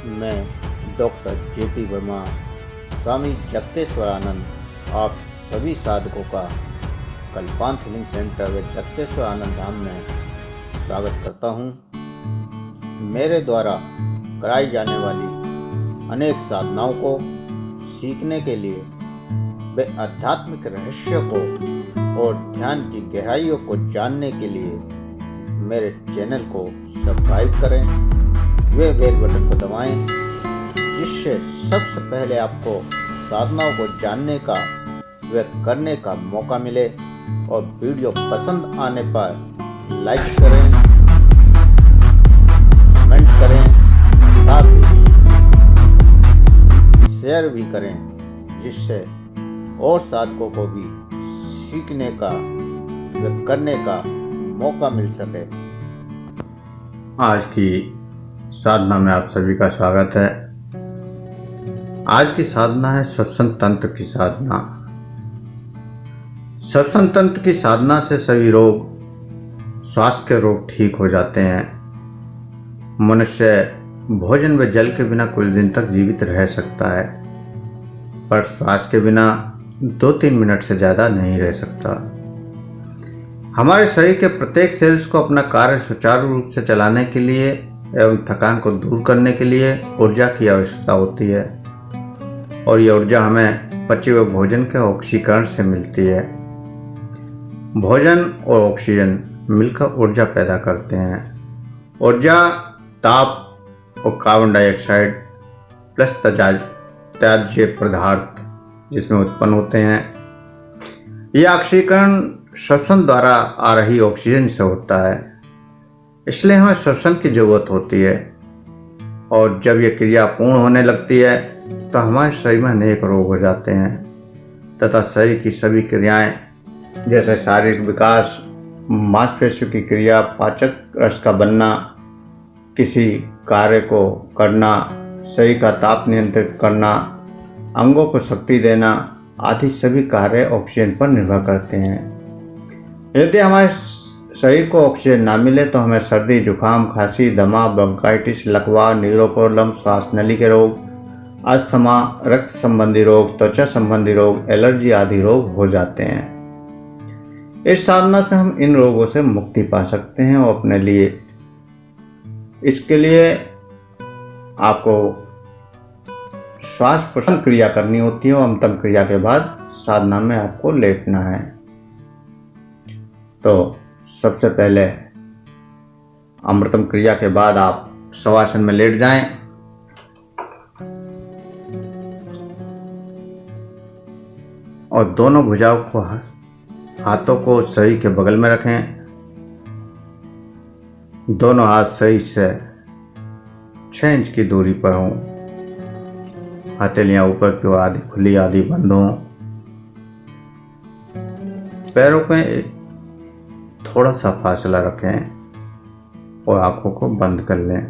मैं doctor JP Verma, स्वामी जगतेश्वरानंद आप सभी साधकों का कल्पांत हीलिंग सेंटर व जगतेश्वर आनंद धाम में स्वागत करता हूँ। मेरे द्वारा कराई जाने वाली अनेक साधनाओं को सीखने के लिए व आध्यात्मिक रहस्यों को और ध्यान की गहराइयों को जानने के लिए मेरे चैनल को सब्सक्राइब करें, वे बेल बटन को दबाएं, जिससे सबसे पहले आपको साधनाओं को जानने का व करने का मौका मिले। और वीडियो पसंद आने पर लाइक करें, कमेंट करें, साथ ही शेयर भी करें, जिससे और साधकों को भी सीखने का व करने का मौका मिल सके। आज की साधना में आप सभी का स्वागत है। आज की साधना है श्वसन तंत्र की साधना। श्वसन तंत्र की साधना से सभी रोग, श्वास के रोग ठीक हो जाते हैं। मनुष्य भोजन व जल के बिना कुछ दिन तक जीवित रह सकता है, पर श्वास के बिना 2-3 मिनट से ज़्यादा नहीं रह सकता। हमारे शरीर के प्रत्येक सेल्स को अपना कार्य सुचारू रूप से चलाने के लिए एवं थकान को दूर करने के लिए ऊर्जा की आवश्यकता होती है, और ये ऊर्जा हमें पचे हुए भोजन के ऑक्सीकरण से मिलती है। भोजन और ऑक्सीजन मिलकर ऊर्जा पैदा करते हैं। ऊर्जा ताप और कार्बन डाइऑक्साइड प्लस त्याज्य पदार्थ जिसमें उत्पन्न होते हैं। यह ऑक्सीकरण श्वसन द्वारा आ रही ऑक्सीजन से होता है, इसलिए हमें श्वसन की जरूरत होती है। और जब यह क्रिया पूर्ण होने लगती है तो हमारे शरीर में अनेक रोग हो जाते हैं तथा शरीर की सभी क्रियाएं जैसे शारीरिक विकास, मांसपेशियों की क्रिया, पाचक रस का बनना, किसी कार्य को करना, शरीर का ताप नियंत्रित करना, अंगों को शक्ति देना आदि सभी कार्य ऑक्सीजन पर निर्भर करते हैं। यदि हमारे शरीर को ऑक्सीजन ना मिले तो हमें सर्दी, जुकाम, खांसी, दमा, ब्रोंकाइटिस, लकवा, न्यूरोप्रॉब्लम, श्वास नली के रोग, अस्थमा, रक्त संबंधी रोग, त्वचा संबंधी रोग, एलर्जी आदि रोग हो जाते हैं। इस साधना से हम इन रोगों से मुक्ति पा सकते हैं और अपने लिए इसके लिए आपको श्वास प्रश्वास क्रिया करनी होती है और अमृतम क्रिया के बाद साधना में आपको लेटना है। तो सबसे पहले अमृतम क्रिया के बाद आप शवासन में लेट जाएं। और दोनों भुजाओं को हाथों को शरीर के बगल में रखें। दोनों हाथ शरीर से 6 इंच की दूरी पर हों। हथेलियां ऊपर की ओर आधी खुली आधी बंद हों। पैरों पे थोड़ा सा फासला रखें और आंखों को बंद कर लें।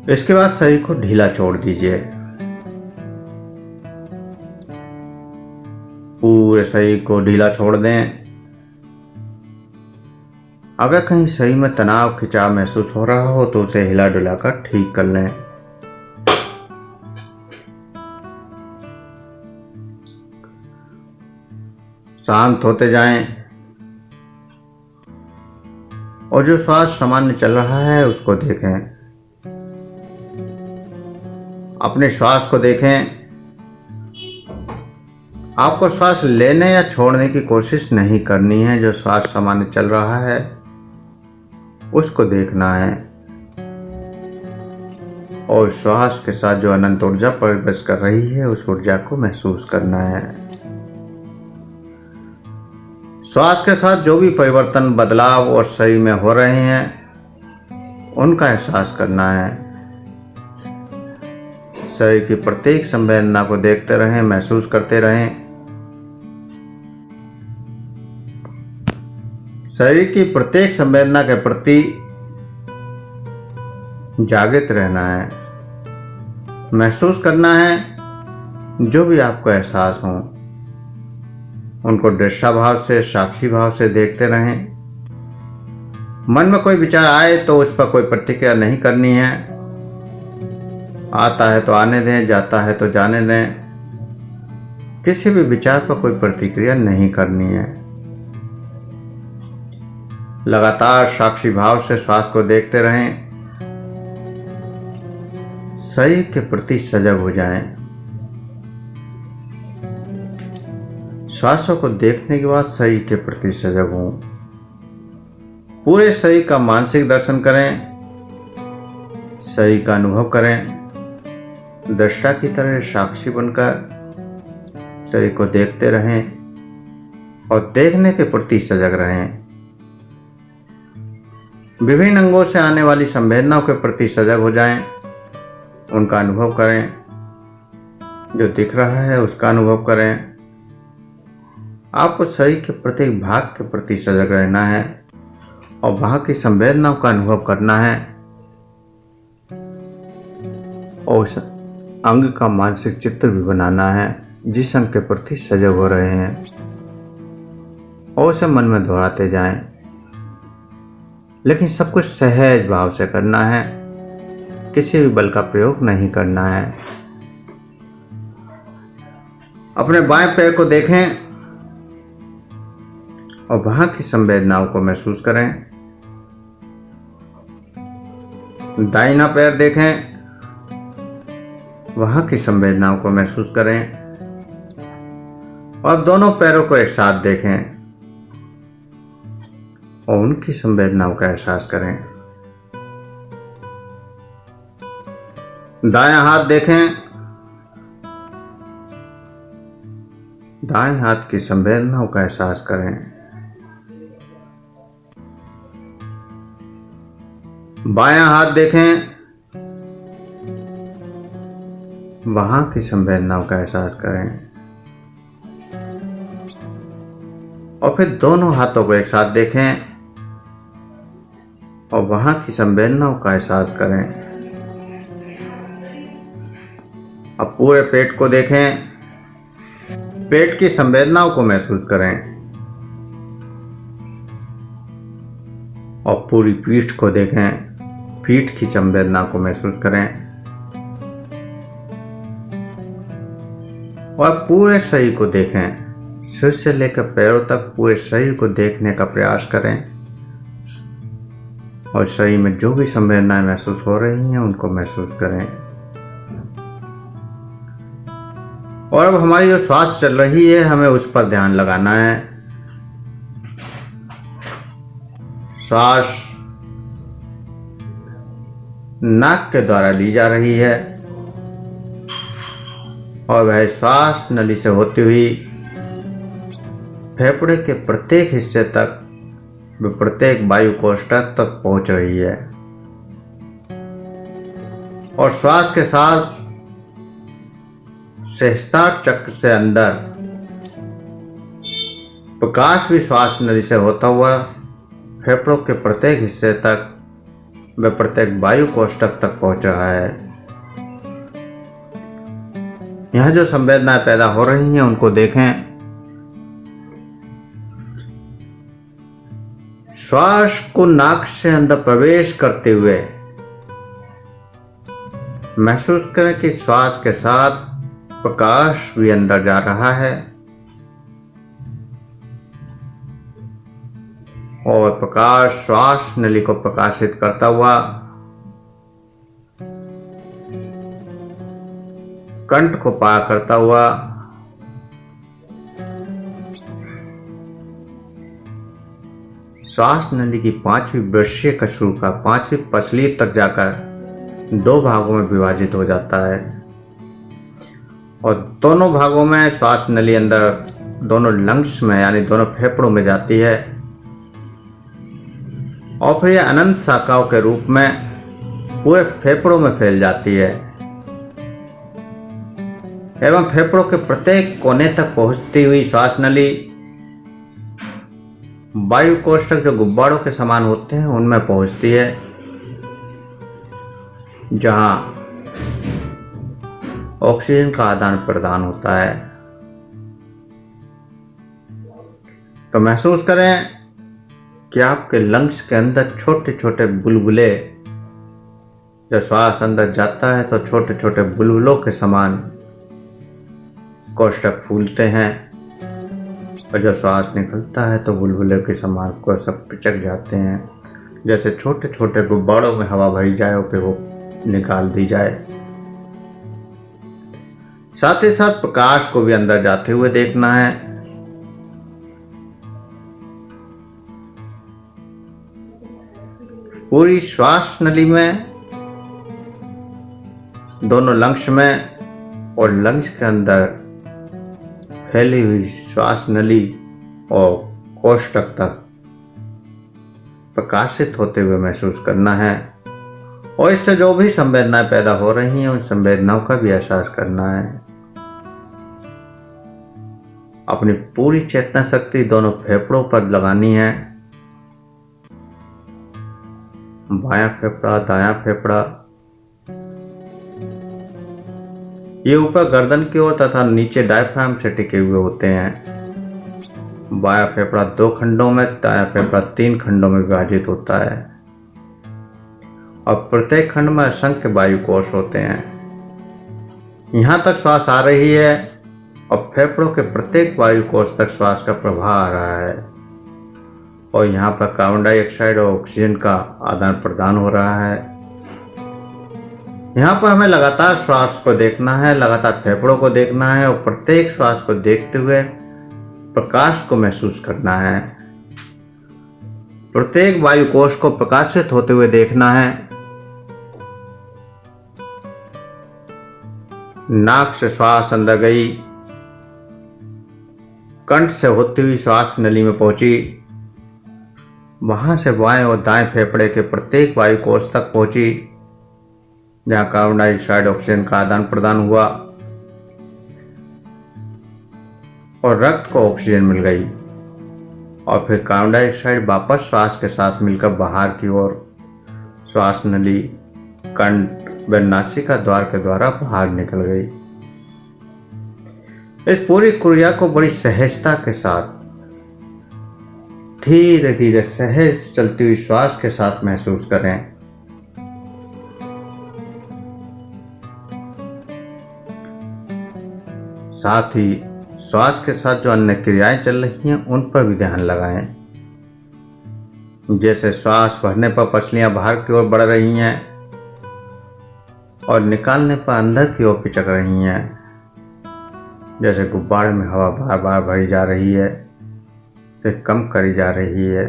इसके बाद शरीर को ढीला छोड़ दीजिए। पूरे शरीर को ढीला छोड़ दें। अगर कहीं शरीर में तनाव, खिंचाव महसूस हो रहा हो तो उसे हिला डुला कर ठीक कर लें। शांत होते जाएं और जो श्वास सामान्य चल रहा है उसको देखें। अपने श्वास को देखें। आपको श्वास लेने या छोड़ने की कोशिश नहीं करनी है। जो श्वास सामान्य चल रहा है उसको देखना है और श्वास के साथ जो अनंत ऊर्जा प्रवेश कर रही है उस ऊर्जा को महसूस करना है। श्वास के साथ जो भी परिवर्तन, बदलाव और शरीर में हो रहे हैं उनका एहसास करना है। शरीर की प्रत्येक संवेदना को देखते रहें, महसूस करते रहें। शरीर की प्रत्येक संवेदना के प्रति जागृत रहना है। महसूस करना है जो भी आपको एहसास हो। उनको दृश्य भाव से, साक्षी भाव से देखते रहें। मन में कोई विचार आए तो उस पर कोई प्रतिक्रिया नहीं करनी है। आता है तो आने दें, जाता है तो जाने दें। किसी भी विचार पर कोई प्रतिक्रिया नहीं करनी है। लगातार साक्षी भाव से श्वास को देखते रहें। शरीर के प्रति सजग हो जाएं। श्वासों को देखने के बाद शरीर के प्रति सजग हों। पूरे शरीर का मानसिक दर्शन करें। शरीर का अनुभव करें। दृष्टा की तरह साक्षी बनकर शरीर को देखते रहें और देखने के प्रति सजग रहें। विभिन्न अंगों से आने वाली संवेदनाओं के प्रति सजग हो जाएं। उनका अनुभव करें। जो दिख रहा है उसका अनुभव करें। आपको शरीर के प्रत्येक भाग के प्रति सजग रहना है और वहां की संवेदनाओं का अनुभव करना है और उस अंग का मानसिक चित्र भी बनाना है जिस अंग के प्रति सजग हो रहे हैं और उसे मन में दोहराते जाएं। लेकिन सब कुछ सहज भाव से करना है। किसी भी बल का प्रयोग नहीं करना है। अपने बाएं पैर को देखें और वहां की संवेदनाओं को महसूस करें। दाहिना पैर देखें, वहां की संवेदनाओं को महसूस करें और दोनों पैरों को एक साथ देखें और उनकी संवेदनाओं का एहसास करें। दायां हाथ देखें, दाएं हाथ की संवेदनाओं का एहसास करें। बायां हाथ देखें, वहां की संवेदनाओं का एहसास करें और फिर दोनों हाथों को एक साथ देखें और वहां की संवेदनाओं का एहसास करें। अब पूरे पेट को देखें। पेट की संवेदनाओं को महसूस करें और पूरी पीठ को देखें। पीठ की संवेदना को महसूस करें और पूरे शरीर को देखें। सिर से लेकर पैरों तक पूरे शरीर को देखने का प्रयास करें और शरीर में जो भी संवेदनाएं महसूस हो रही हैं उनको महसूस करें। और अब हमारी जो श्वास चल रही है हमें उस पर ध्यान लगाना है। श्वास नाक के द्वारा ली जा रही है और वह श्वास नली से होती हुई फेफड़े के प्रत्येक हिस्से तक, प्रत्येक वायु कोष्ठक तक पहुंच रही है और श्वास के साथ सहस्त्रार चक्र से अंदर प्रकाश भी श्वास नली से होता हुआ फेफड़ों के प्रत्येक हिस्से तक, वह प्रत्येक वायु कोष्ठक तक पहुंच रहा है। यहां जो संवेदनाएं पैदा हो रही हैं उनको देखें। श्वास को नाक से अंदर प्रवेश करते हुए महसूस करें कि श्वास के साथ प्रकाश भी अंदर जा रहा है और प्रकाश श्वास नली को प्रकाशित करता हुआ कंठ को पार करता हुआ श्वास नली की पांचवी वृषीय कशेरुका पांचवी पसली तक जाकर दो भागों में विभाजित हो जाता है और दोनों भागों में श्वास नली अंदर दोनों लंग्स में यानी दोनों फेफड़ों में जाती है और फिर यह अनंत शाखाओं के रूप में पूरे फेफड़ों में फैल जाती है एवं फेफड़ों के प्रत्येक कोने तक पहुंचती हुई श्वास नली वायु कोष्ठक जो गुब्बारों के समान होते हैं उनमें पहुंचती है, जहां ऑक्सीजन का आदान प्रदान होता है। तो महसूस करें कि आपके लंग्स के अंदर छोटे छोटे बुलबुले, जब श्वास अंदर जाता है तो छोटे छोटे बुलबुलों के समान कोष्ठक फूलते हैं, और जब श्वास निकलता है तो बुलबुले के समान कोष्ठक पिचक जाते हैं, जैसे छोटे छोटे गुब्बारों में हवा भरी जाए और फिर वो निकाल दी जाए। साथ ही साथ प्रकाश को भी अंदर जाते हुए देखना है। पूरी श्वास नली में, दोनों लंग्स में और लंग्स के अंदर फैली हुई श्वास नली और कोष्ठक तक प्रकाशित होते हुए महसूस करना है, और इससे जो भी संवेदनाएं पैदा हो रही हैं उन संवेदनाओं का भी एहसास करना है। अपनी पूरी चेतना शक्ति दोनों फेफड़ों पर लगानी है। बायां फेफड़ा, दायां फेफड़ा, ये ऊपर गर्दन की ओर तथा नीचे डायफ्राम से टिके हुए होते हैं। बायां फेफड़ा 2 खंडों में, दायां फेफड़ा 3 खंडों में विभाजित होता है, और प्रत्येक खंड में असंख्य वायु कोष होते हैं। यहां तक श्वास आ रही है और फेफड़ों के प्रत्येक वायु कोष तक श्वास का प्रवाह आ रहा है, और यहाँ पर कार्बन डाइऑक्साइड और ऑक्सीजन का आदान प्रदान हो रहा है। यहाँ पर हमें लगातार श्वास को देखना है, लगातार फेफड़ों को देखना है, और प्रत्येक श्वास को देखते हुए प्रकाश को महसूस करना है। प्रत्येक वायु कोष को प्रकाशित होते हुए देखना है। नाक से श्वास अंदर गई, कंठ से होती हुई श्वास नली में पहुंची, वहां से बाएं और दाएं फेफड़े के प्रत्येक वायु कोष तक पहुंची, जहां कार्बन डाइऑक्साइड ऑक्सीजन का आदान प्रदान हुआ और रक्त को ऑक्सीजन मिल गई, और फिर कार्बन डाइऑक्साइड वापस श्वास के साथ मिलकर बाहर की ओर श्वास नली, कंठ व नासिका द्वार के द्वारा बाहर निकल गई। इस पूरी क्रिया को बड़ी सहजता के साथ, धीरे धीरे सहज चलती हुई श्वास के साथ महसूस करें। साथ ही श्वास के साथ जो अन्य क्रियाएं चल रही हैं उन पर भी ध्यान लगाएं। जैसे श्वास भरने पर पसलियां बाहर की ओर बढ़ रही हैं और निकालने पर अंदर की ओर पिचक रही हैं, जैसे गुब्बारे में हवा बार बार भरी जा रही है, फिर कम करी जा रही है।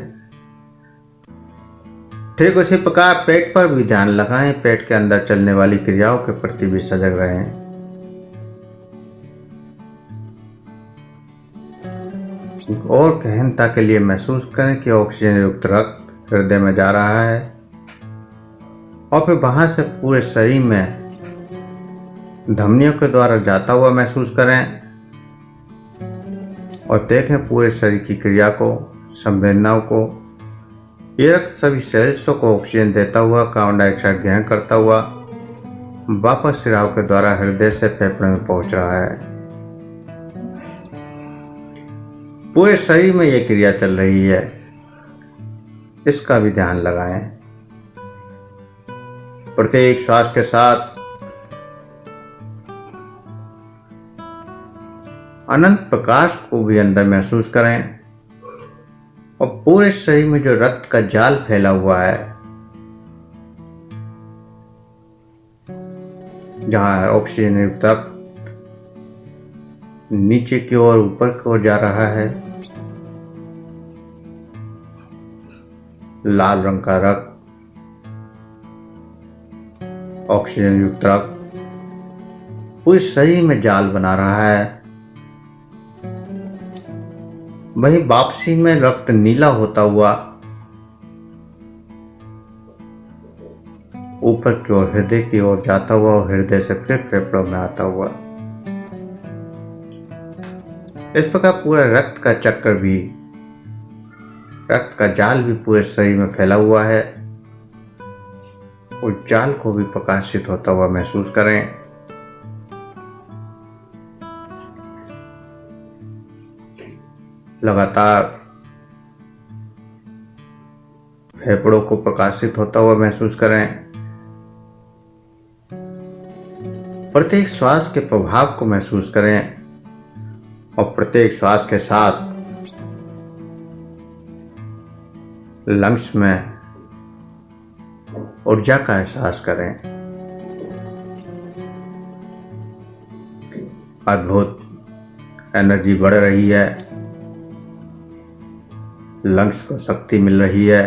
ठीक उसी प्रकार पेट पर भी ध्यान लगाएं। पेट के अंदर चलने वाली क्रियाओं के प्रति भी सजग रहें। और गहनता के लिए महसूस करें कि ऑक्सीजन युक्त रक्त हृदय में जा रहा है, और फिर वहां से पूरे शरीर में धमनियों के द्वारा जाता हुआ महसूस करें, और देखें पूरे शरीर की क्रिया को, संवेदनाओं को। ये रक्त सभी सेल्सों को ऑक्सीजन देता हुआ, कार्बन डाइऑक्साइड ग्रहण करता हुआ वापस सिराव के द्वारा हृदय से फेफड़े में पहुंच रहा है। पूरे शरीर में यह क्रिया चल रही है, इसका भी ध्यान लगाएं। प्रत्येक श्वास के साथ अनंत प्रकाश को भी अंदर महसूस करें, और पूरे शरीर में जो रक्त का जाल फैला हुआ है, जहां ऑक्सीजन युक्त रक्त नीचे की ओर ऊपर की ओर जा रहा है, लाल रंग का रक्त, ऑक्सीजन युक्त रक्त पूरे शरीर में जाल बना रहा है। वहीं वापसी में रक्त नीला होता हुआ ऊपर की ओर हृदय की ओर जाता हुआ और हृदय से फिर फेफड़ों में आता हुआ। इस प्रकार पूरा रक्त का चक्र भी, रक्त का जाल भी पूरे शरीर में फैला हुआ है। उस जाल को भी प्रकाशित होता हुआ महसूस करें। लगातार फेफड़ों को प्रकाशित होता हुआ महसूस करें। प्रत्येक श्वास के प्रभाव को महसूस करें और प्रत्येक श्वास के साथ लंग्स में ऊर्जा का एहसास करें। अद्भुत एनर्जी बढ़ रही है, लंग्स को शक्ति मिल रही है,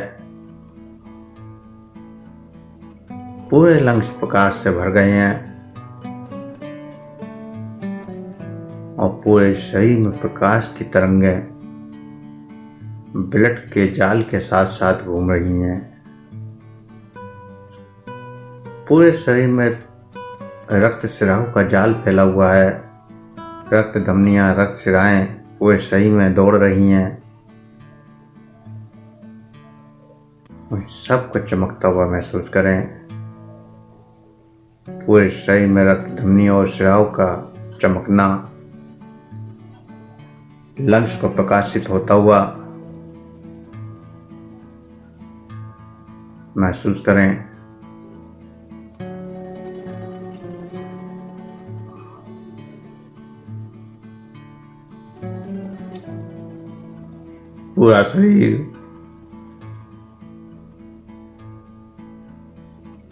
पूरे लंग्स प्रकाश से भर गए हैं और पूरे शरीर में प्रकाश की तरंगें ब्लड के जाल के साथ साथ घूम रही हैं। पूरे शरीर में रक्त सिराओं का जाल फैला हुआ है, रक्त धमनियां, रक्त सिराएं पूरे शरीर में दौड़ रही हैं और सबको चमकता हुआ महसूस करें। पूरे शरीर में रक्त धमनियों और सिराओं का चमकना, लंग्स को प्रकाशित होता हुआ महसूस करें। पूरा शरीर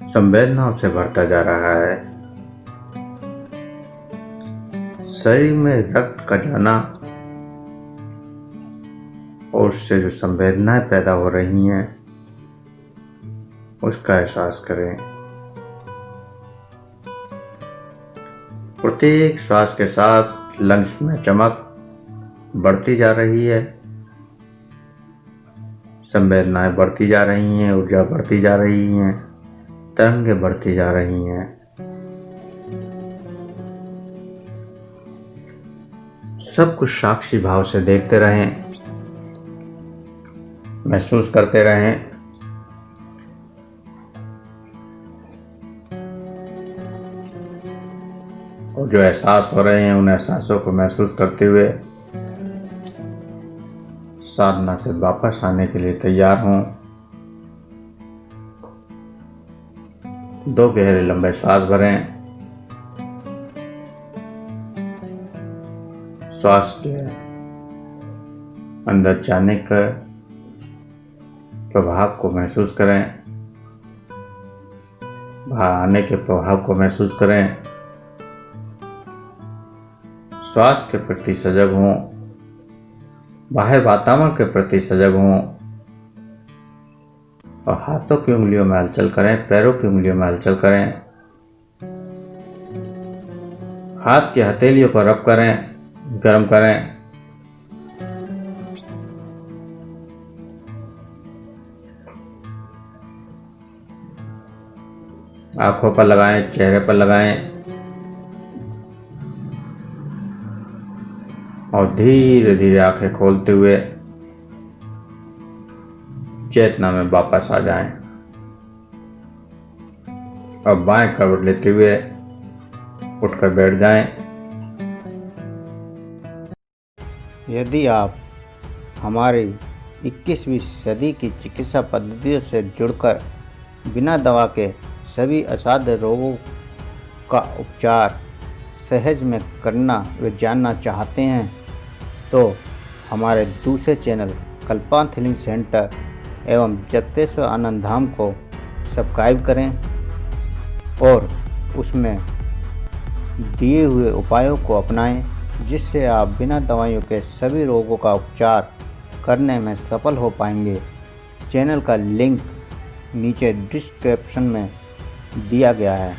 संवेदनाओं से भरता जा रहा है। शरीर में रक्त का जाना और उससे जो संवेदनाएं पैदा हो रही हैं उसका एहसास करें। प्रत्येक श्वास के साथ लंग्स में चमक बढ़ती जा रही है, संवेदनाएं बढ़ती जा रही हैं, ऊर्जा बढ़ती जा रही हैं, तरंगें बढ़ती जा रही हैं। सब कुछ साक्षी भाव से देखते रहें, महसूस करते रहें। और जो एहसास हो रहे हैं उन एहसासों को महसूस करते हुए साधना से वापस आने के लिए तैयार हों। 2 गहरे लंबे श्वास भरें। श्वास के अंदर जाने का प्रभाव को महसूस करें, बाहर आने के प्रभाव को महसूस करें। श्वास के प्रति सजग हों, बाह्य वातावरण के प्रति सजग हों और हाथों की उंगलियों में हलचल करें, पैरों की उंगलियों में हलचल करें। हाथ की हथेलियों पर रब करें, गर्म करें। आंखों पर लगाएं, चेहरे पर लगाएं और धीरे धीरे आंखें खोलते हुए चेतना में वापस आ जाएं और बाएं करवट लेते हुए उठकर बैठ जाएं। यदि आप हमारी 21वीं सदी की चिकित्सा पद्धतियों से जुड़कर बिना दवा के सभी असाध्य रोगों का उपचार सहज में करना व जानना चाहते हैं तो हमारे दूसरे चैनल कल्पांत हीलिंग सेंटर एवं जगतेश्वर आनंद धाम को सब्सक्राइब करें और उसमें दिए हुए उपायों को अपनाएं, जिससे आप बिना दवाइयों के सभी रोगों का उपचार करने में सफल हो पाएंगे। चैनल का लिंक नीचे डिस्क्रिप्शन में दिया गया है।